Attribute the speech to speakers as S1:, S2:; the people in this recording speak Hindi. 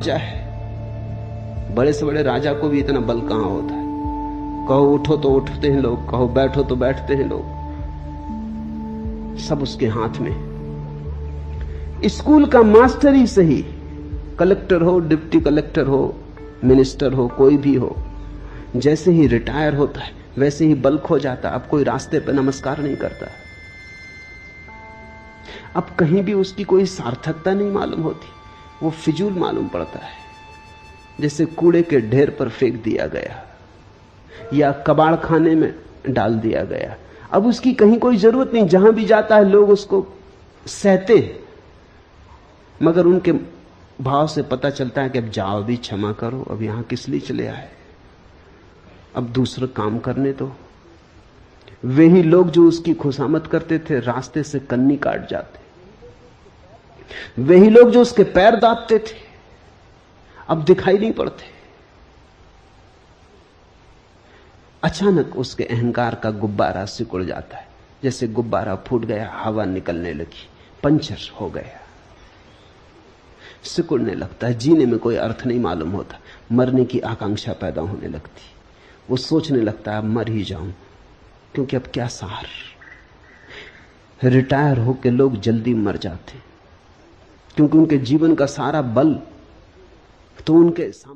S1: राजा है, बड़े से बड़े राजा को भी इतना बल कहां होता है। कहो उठो तो उठते हैं लोग, कहो बैठो तो बैठते हैं लोग, सब उसके हाथ में। स्कूल का मास्टर ही सही, कलेक्टर हो, डिप्टी कलेक्टर हो, मिनिस्टर हो, कोई भी हो, जैसे ही रिटायर होता है वैसे ही बल खो जाता। अब कोई रास्ते पर नमस्कार नहीं करता, अब कहीं भी उसकी कोई सार्थकता नहीं मालूम होती, वो फिजूल मालूम पड़ता है, जैसे कूड़े के ढेर पर फेंक दिया गया या कबाड़ खाने में डाल दिया गया। अब उसकी कहीं कोई जरूरत नहीं, जहां भी जाता है लोग उसको सहते हैं, मगर उनके भाव से पता चलता है कि अब जाओ भी, क्षमा करो, अब यहां किस लिए चले आए, अब दूसरा काम करने दो। वे ही लोग जो उसकी खुशामद करते थे रास्ते से कन्नी काट जाते, वही लोग जो उसके पैर दाबते थे अब दिखाई नहीं पड़ते। अचानक उसके अहंकार का गुब्बारा सिकुड़ जाता है, जैसे गुब्बारा फूट गया, हवा निकलने लगी, पंचर हो गया, सिकुड़ने लगता है। जीने में कोई अर्थ नहीं मालूम होता, मरने की आकांक्षा पैदा होने लगती। वो सोचने लगता है मर ही जाऊं, क्योंकि अब क्या सार। रिटायर होकर लोग जल्दी मर जाते, क्योंकि उनके जीवन का सारा बल तो उनके सामने